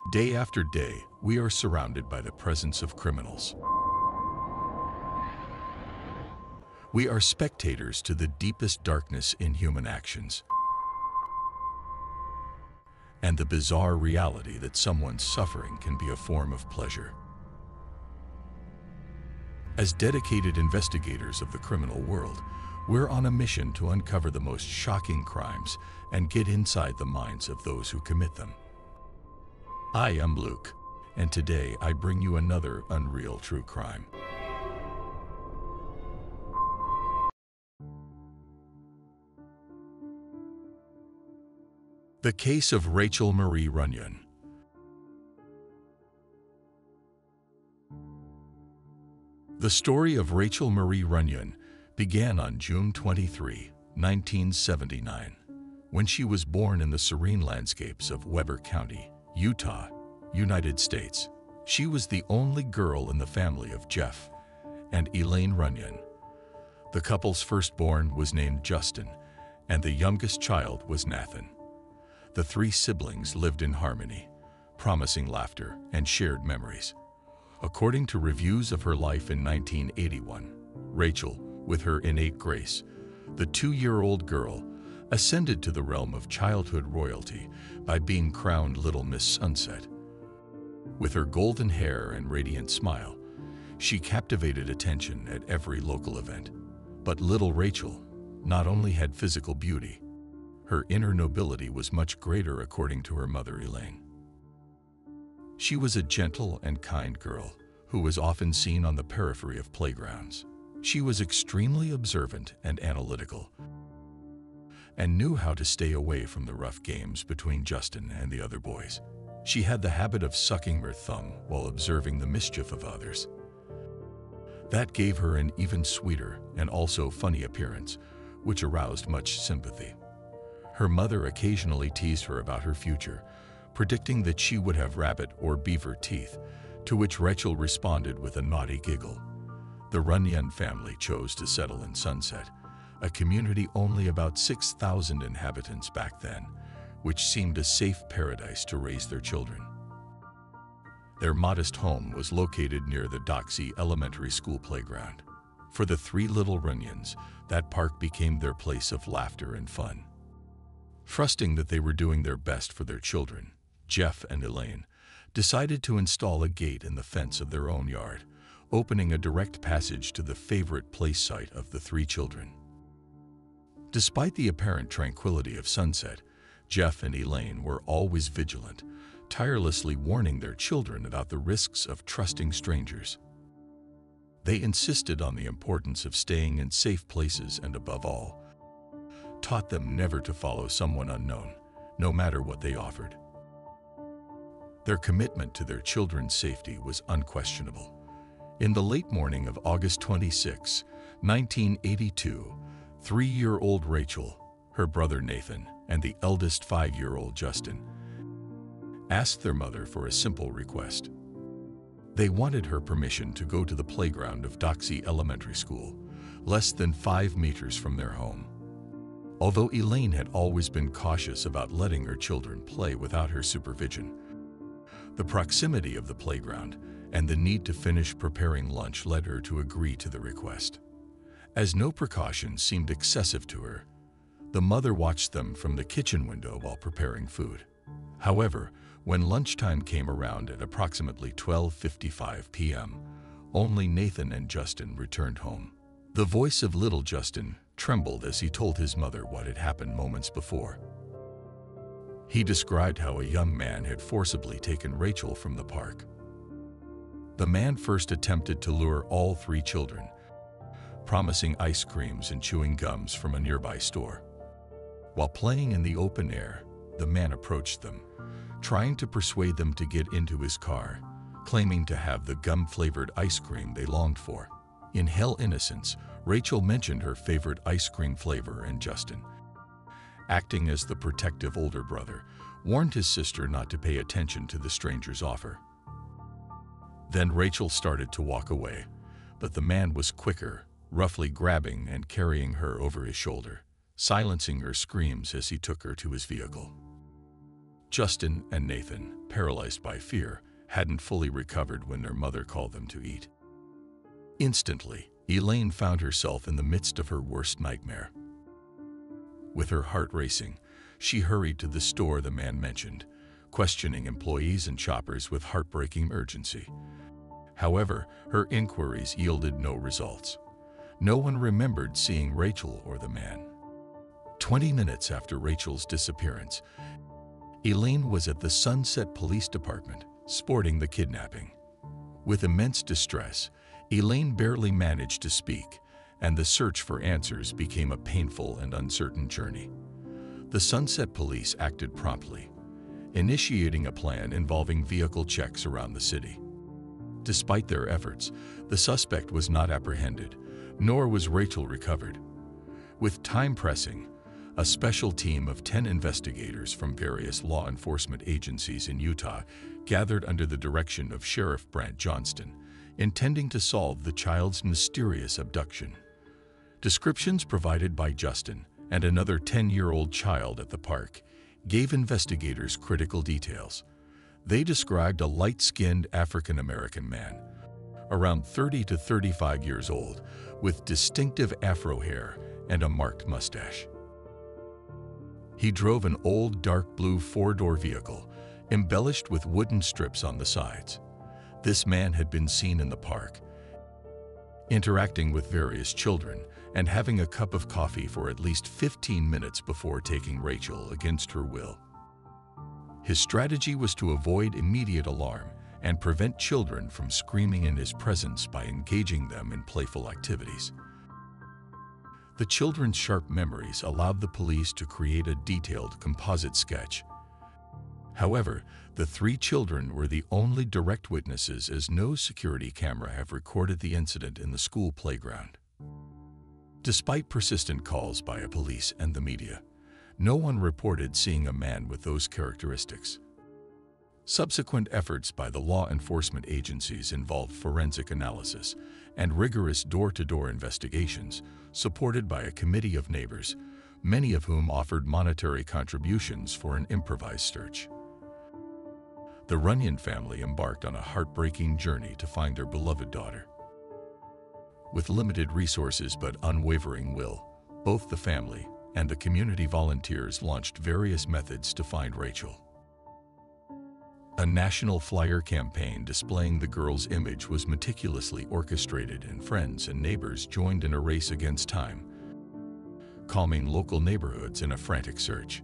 Day after day, we are surrounded by the presence of criminals. We are spectators to the deepest darkness in human actions and the bizarre reality that someone's suffering can be a form of pleasure. As dedicated investigators of the criminal world, we're on a mission to uncover the most shocking crimes and get inside the minds of those who commit them. I am Luke, and today I bring you another unreal true crime. The case of Rachel Marie Runyon. The story of Rachel Marie Runyon began on June 23, 1979, when she was born in the serene landscapes of Weber County, Utah, United States. She was the only girl in the family of Jeff and Elaine Runyon. The couple's firstborn was named Justin, and the youngest child was Nathan. The three siblings lived in harmony, promising laughter and shared memories. According to reviews of her life in 1981, Rachel, with her innate grace, the 2-year-old girl, ascended to the realm of childhood royalty by being crowned Little Miss Sunset. With her golden hair and radiant smile, she captivated attention at every local event. But little Rachel not only had physical beauty, her inner nobility was much greater, according to her mother Elaine. She was a gentle and kind girl who was often seen on the periphery of playgrounds. She was extremely observant and analytical, and knew how to stay away from the rough games between Justin and the other boys. She had the habit of sucking her thumb while observing the mischief of others. That gave her an even sweeter and also funny appearance, which aroused much sympathy. Her mother occasionally teased her about her future, predicting that she would have rabbit or beaver teeth, to which Rachel responded with a naughty giggle. The Runyon family chose to settle in Sunset, a community only about 6,000 inhabitants back then, which seemed a safe paradise to raise their children. Their modest home was located near the Doxey Elementary School playground. For the three little Runyons, that park became their place of laughter and fun. Trusting that they were doing their best for their children, Jeff and Elaine decided to install a gate in the fence of their own yard, opening a direct passage to the favorite place site of the three children. Despite the apparent tranquility of Sunset, Jeff and Elaine were always vigilant, tirelessly warning their children about the risks of trusting strangers. They insisted on the importance of staying in safe places and, above all, taught them never to follow someone unknown, no matter what they offered. Their commitment to their children's safety was unquestionable. In the late morning of August 26, 1982, 3-year-old Rachel, her brother Nathan, and the eldest 5-year-old Justin asked their mother for a simple request. They wanted her permission to go to the playground of Doxey Elementary School, less than 5 meters from their home. Although Elaine had always been cautious about letting her children play without her supervision, the proximity of the playground and the need to finish preparing lunch led her to agree to the request. As no precautions seemed excessive to her, the mother watched them from the kitchen window while preparing food. However, when lunchtime came around at approximately 12:55 p.m., only Nathan and Justin returned home. The voice of little Justin trembled as he told his mother what had happened moments before. He described how a young man had forcibly taken Rachel from the park. The man first attempted to lure all three children, promising ice creams and chewing gums from a nearby store. While playing in the open air, the man approached them, trying to persuade them to get into his car, claiming to have the gum-flavored ice cream they longed for. In hell innocence, Rachel mentioned her favorite ice cream flavor, and Justin, acting as the protective older brother, warned his sister not to pay attention to the stranger's offer. Then Rachel started to walk away, but the man was quicker, roughly grabbing and carrying her over his shoulder, silencing her screams as he took her to his vehicle. Justin and Nathan, paralyzed by fear, hadn't fully recovered when their mother called them to eat. Instantly, Elaine found herself in the midst of her worst nightmare. With her heart racing, she hurried to the store the man mentioned, questioning employees and shoppers with heartbreaking urgency. However, her inquiries yielded no results. No one remembered seeing Rachel or the man. 20 minutes after Rachel's disappearance, Elaine was at the Sunset Police Department, sporting the kidnapping. With immense distress, Elaine barely managed to speak, and the search for answers became a painful and uncertain journey. The Sunset Police acted promptly, initiating a plan involving vehicle checks around the city. Despite their efforts, the suspect was not apprehended, nor was Rachel recovered. With time pressing, a special team of 10 investigators from various law enforcement agencies in Utah gathered under the direction of Sheriff Brant Johnston, intending to solve the child's mysterious abduction. Descriptions provided by Justin and another 10-year-old child at the park gave investigators critical details. They described a light-skinned African-American man, around 30 to 35 years old, with distinctive afro hair and a marked mustache. He drove an old dark blue four-door vehicle, embellished with wooden strips on the sides. This man had been seen in the park, interacting with various children and having a cup of coffee for at least 15 minutes before taking Rachel against her will. His strategy was to avoid immediate alarm and prevent children from screaming in his presence by engaging them in playful activities. The children's sharp memories allowed the police to create a detailed composite sketch. However, the 3 children were the only direct witnesses, as no security camera have recorded the incident in the school playground. Despite persistent calls by police and the media, no one reported seeing a man with those characteristics. Subsequent efforts by the law enforcement agencies involved forensic analysis and rigorous door-to-door investigations, supported by a committee of neighbors, many of whom offered monetary contributions for an improvised search. The Runyon family embarked on a heartbreaking journey to find their beloved daughter. With limited resources but unwavering will, both the family and the community volunteers launched various methods to find Rachel. A national flyer campaign displaying the girl's image was meticulously orchestrated, and friends and neighbors joined in a race against time, calming local neighborhoods in a frantic search.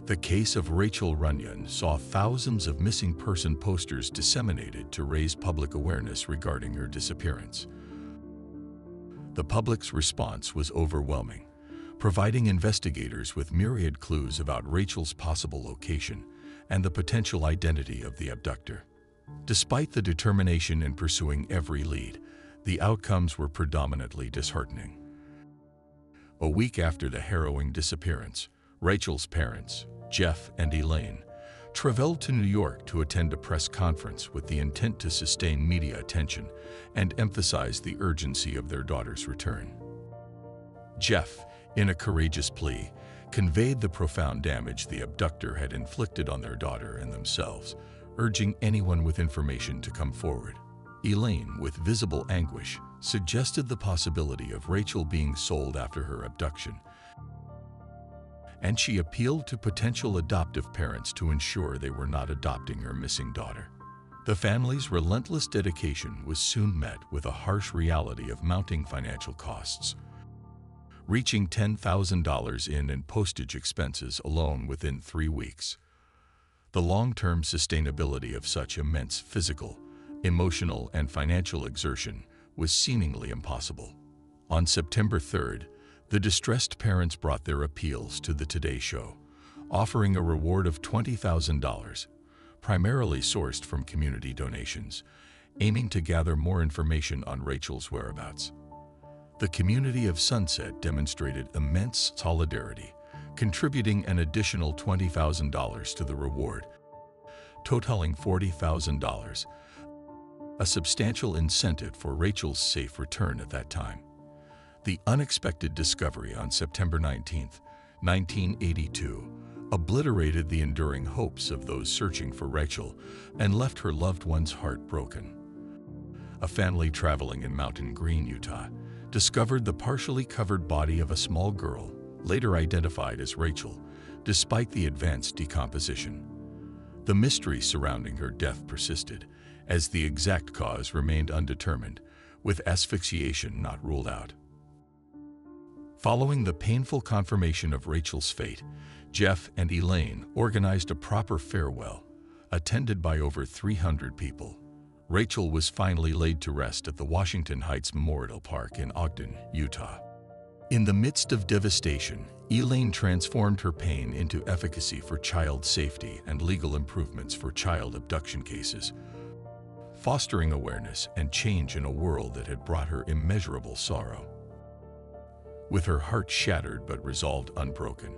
The case of Rachel Runyon saw thousands of missing person posters disseminated to raise public awareness regarding her disappearance. The public's response was overwhelming, providing investigators with myriad clues about Rachel's possible location and the potential identity of the abductor. Despite the determination in pursuing every lead, the outcomes were predominantly disheartening. A week after the harrowing disappearance, Rachel's parents, Jeff and Elaine, traveled to New York to attend a press conference with the intent to sustain media attention and emphasize the urgency of their daughter's return. Jeff, in a courageous plea, conveyed the profound damage the abductor had inflicted on their daughter and themselves, urging anyone with information to come forward. Elaine, with visible anguish, suggested the possibility of Rachel being sold after her abduction, and she appealed to potential adoptive parents to ensure they were not adopting her missing daughter. The family's relentless dedication was soon met with a harsh reality of mounting financial costs, reaching $10,000 in postage expenses alone within 3 weeks. The long-term sustainability of such immense physical, emotional, and financial exertion was seemingly impossible. On September 3rd, the distressed parents brought their appeals to the Today Show, offering a reward of $20,000, primarily sourced from community donations, aiming to gather more information on Rachel's whereabouts. The community of Sunset demonstrated immense solidarity, contributing an additional $20,000 to the reward, totaling $40,000, a substantial incentive for Rachel's safe return at that time. The unexpected discovery on September 19, 1982, obliterated the enduring hopes of those searching for Rachel and left her loved one's heart broken. A family traveling in Mountain Green, Utah, discovered the partially covered body of a small girl, later identified as Rachel, despite the advanced decomposition. The mystery surrounding her death persisted, as the exact cause remained undetermined, with asphyxiation not ruled out. Following the painful confirmation of Rachel's fate, Jeff and Elaine organized a proper farewell, attended by over 300 people. Rachel was finally laid to rest at the Washington Heights Memorial Park in Ogden, Utah. In the midst of devastation, Elaine transformed her pain into efficacy for child safety and legal improvements for child abduction cases, fostering awareness and change in a world that had brought her immeasurable sorrow. With her heart shattered but resolve unbroken,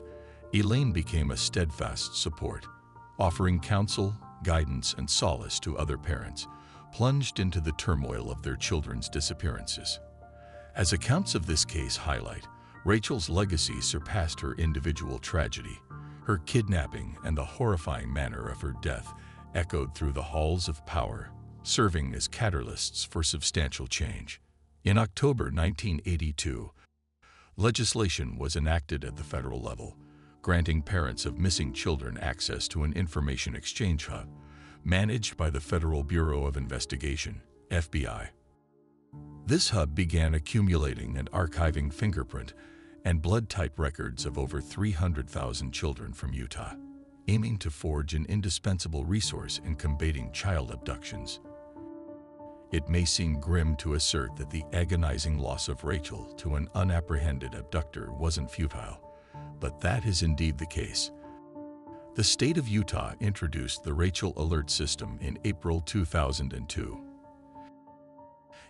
Elaine became a steadfast support, offering counsel, guidance, and solace to other parents plunged into the turmoil of their children's disappearances. As accounts of this case highlight, Rachel's legacy surpassed her individual tragedy. Her kidnapping and the horrifying manner of her death echoed through the halls of power, serving as catalysts for substantial change. In October 1982, legislation was enacted at the federal level, granting parents of missing children access to an information exchange hub managed by the Federal Bureau of Investigation, FBI. This hub began accumulating and archiving fingerprint and blood-type records of over 300,000 children from Utah, aiming to forge an indispensable resource in combating child abductions. It may seem grim to assert that the agonizing loss of Rachel to an unapprehended abductor wasn't futile, but that is indeed the case. The state of Utah introduced the Rachel Alert System in April 2002.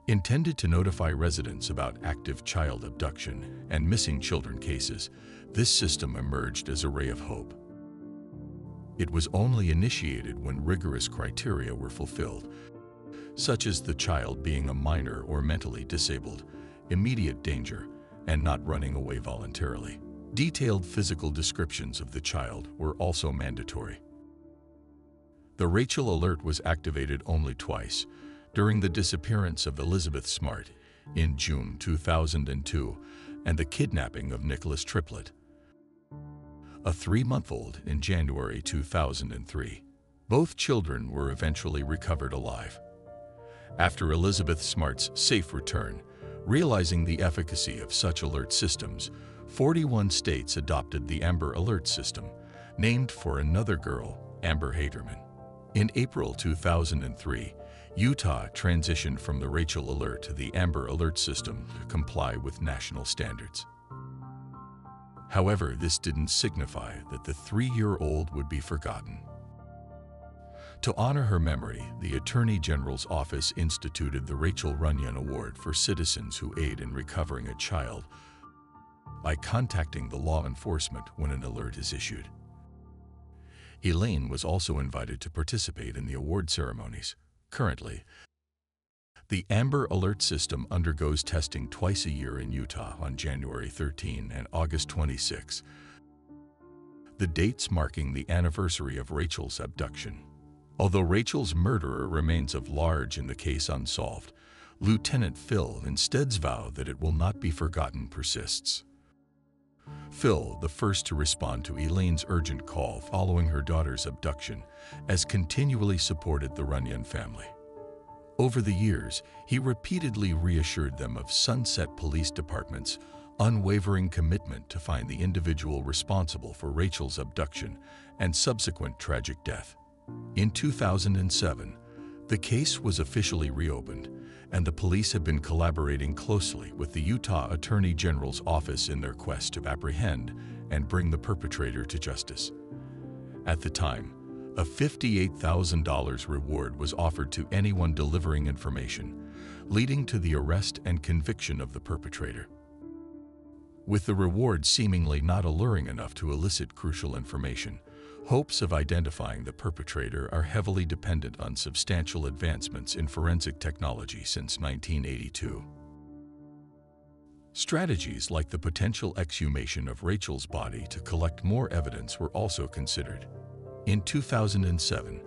Intended to notify residents about active child abduction and missing children cases, this system emerged as a ray of hope. It was only initiated when rigorous criteria were fulfilled, such as the child being a minor or mentally disabled, immediate danger, and not running away voluntarily. Detailed physical descriptions of the child were also mandatory. The Rachel Alert was activated only twice, during the disappearance of Elizabeth Smart in June 2002 and the kidnapping of Nicholas Triplett, a 3-month-old, in January 2003. Both children were eventually recovered alive. After Elizabeth Smart's safe return, realizing the efficacy of such alert systems, 41 states adopted the Amber Alert System, named for another girl, Amber Haderman. In April 2003, Utah transitioned from the Rachel Alert to the Amber Alert System to comply with national standards. However, this didn't signify that the 3-year-old would be forgotten. To honor her memory, the Attorney General's office instituted the Rachel Runyon Award for citizens who aid in recovering a child by contacting the law enforcement when an alert is issued. Elaine was also invited to participate in the award ceremonies. Currently, the Amber Alert System undergoes testing twice a year in Utah on January 13 and August 26, the dates marking the anniversary of Rachel's abduction. Although Rachel's murderer remains of large in the case unsolved, Lieutenant Phil Instead's vow that it will not be forgotten persists. Phil, the first to respond to Elaine's urgent call following her daughter's abduction, has continually supported the Runyon family. Over the years, he repeatedly reassured them of Sunset Police Department's unwavering commitment to find the individual responsible for Rachel's abduction and subsequent tragic death. In 2007, the case was officially reopened, and the police have been collaborating closely with the Utah Attorney General's office in their quest to apprehend and bring the perpetrator to justice. At the time, a $58,000 reward was offered to anyone delivering information, leading to the arrest and conviction of the perpetrator. With the reward seemingly not alluring enough to elicit crucial information, hopes of identifying the perpetrator are heavily dependent on substantial advancements in forensic technology since 1982. Strategies like the potential exhumation of Rachel's body to collect more evidence were also considered. In 2007,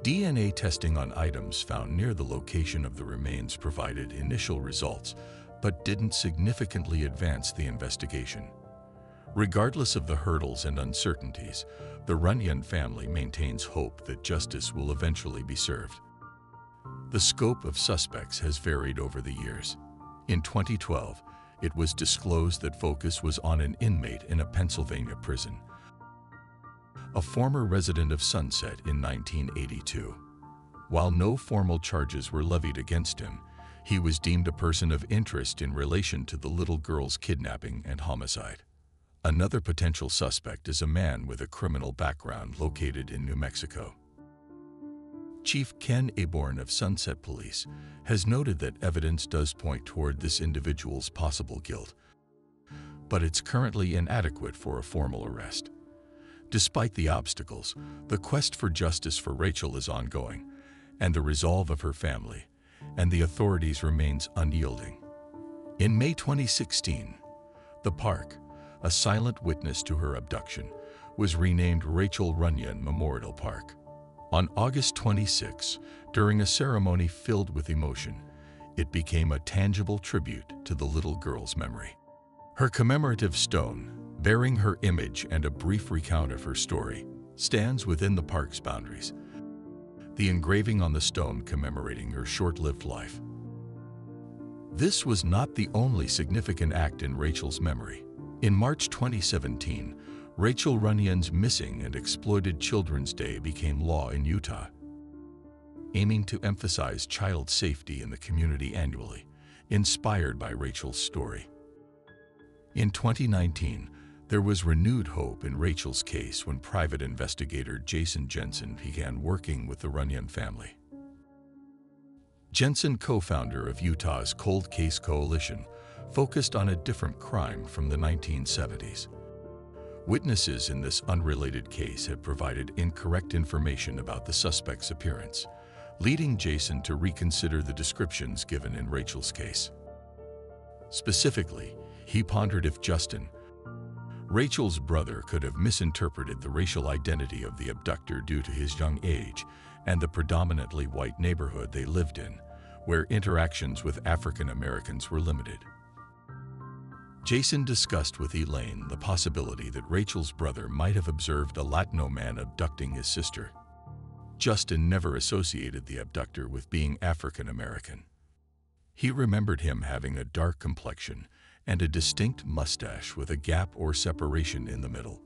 DNA testing on items found near the location of the remains provided initial results, but didn't significantly advance the investigation. Regardless of the hurdles and uncertainties, the Runyon family maintains hope that justice will eventually be served. The scope of suspects has varied over the years. In 2012, it was disclosed that focus was on an inmate in a Pennsylvania prison, a former resident of Sunset in 1982. While no formal charges were levied against him, he was deemed a person of interest in relation to the little girl's kidnapping and homicide. Another potential suspect is a man with a criminal background located in New Mexico. Chief Ken Aborn of Sunset Police has noted that evidence does point toward this individual's possible guilt, but it's currently inadequate for a formal arrest. Despite the obstacles, the quest for justice for Rachel is ongoing, and the resolve of her family and the authorities remains unyielding. In May 2016, the park, a silent witness to her abduction, was renamed Rachel Runyon Memorial Park. On August 26, during a ceremony filled with emotion, it became a tangible tribute to the little girl's memory. Her commemorative stone, bearing her image and a brief recount of her story, stands within the park's boundaries, the engraving on the stone commemorating her short-lived life. This was not the only significant act in Rachel's memory. In March 2017, Rachel Runyon's Missing and Exploited Children's Day became law in Utah, aiming to emphasize child safety in the community annually, inspired by Rachel's story. In 2019, there was renewed hope in Rachel's case when private investigator Jason Jensen began working with the Runyon family. Jensen, co-founder of Utah's Cold Case Coalition, focused on a different crime from the 1970s. Witnesses in this unrelated case had provided incorrect information about the suspect's appearance, leading Jason to reconsider the descriptions given in Rachel's case. Specifically, he pondered if Justin, Rachel's brother, could have misinterpreted the racial identity of the abductor due to his young age and the predominantly white neighborhood they lived in, where interactions with African Americans were limited. Jason discussed with Elaine the possibility that Rachel's brother might have observed a Latino man abducting his sister. Justin never associated the abductor with being African American. He remembered him having a dark complexion and a distinct mustache with a gap or separation in the middle.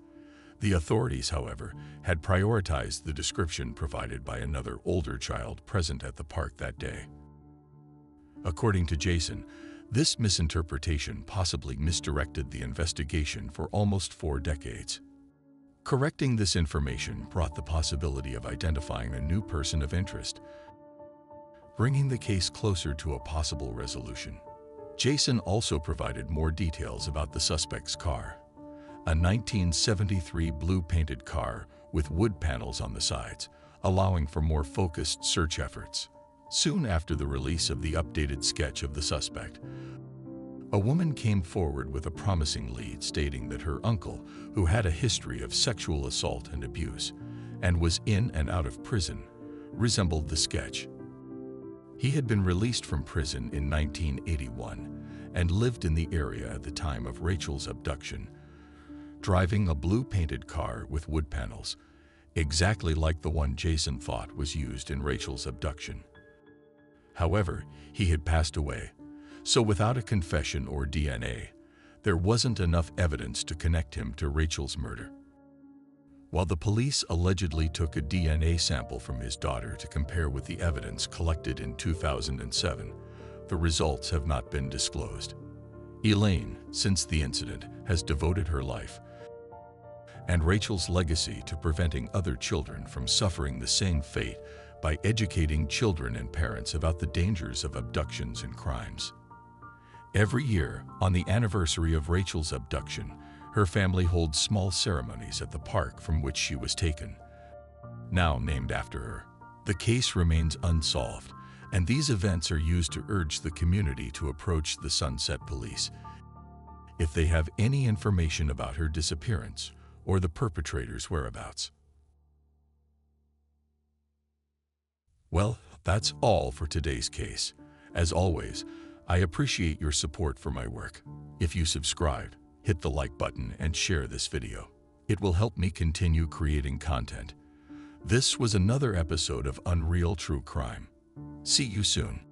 The authorities, however, had prioritized the description provided by another older child present at the park that day. According to Jason, this misinterpretation possibly misdirected the investigation for almost 4 decades. Correcting this information brought the possibility of identifying a new person of interest, bringing the case closer to a possible resolution. Jason also provided more details about the suspect's car, a 1973 blue-painted car with wood panels on the sides, allowing for more focused search efforts. Soon after the release of the updated sketch of the suspect, a woman came forward with a promising lead stating that her uncle, who had a history of sexual assault and abuse and was in and out of prison, resembled the sketch. He had been released from prison in 1981 and lived in the area at the time of Rachel's abduction, driving a blue-painted car with wood panels, exactly like the one Jason thought was used in Rachel's abduction. However, he had passed away, so without a confession or DNA, there wasn't enough evidence to connect him to Rachel's murder. While the police allegedly took a DNA sample from his daughter to compare with the evidence collected in 2007, the results have not been disclosed. Elaine, since the incident, has devoted her life and Rachel's legacy to preventing other children from suffering the same fate by educating children and parents about the dangers of abductions and crimes. Every year, on the anniversary of Rachel's abduction, her family holds small ceremonies at the park from which she was taken, now named after her. The case remains unsolved, And these events are used to urge the community to approach the Sunset Police if they have any information about her disappearance or the perpetrator's whereabouts. Well, that's all for today's case. As always, I appreciate your support for my work. If you subscribed, hit the like button and share this video. It will help me continue creating content. This was another episode of Unreal True Crime. See you soon.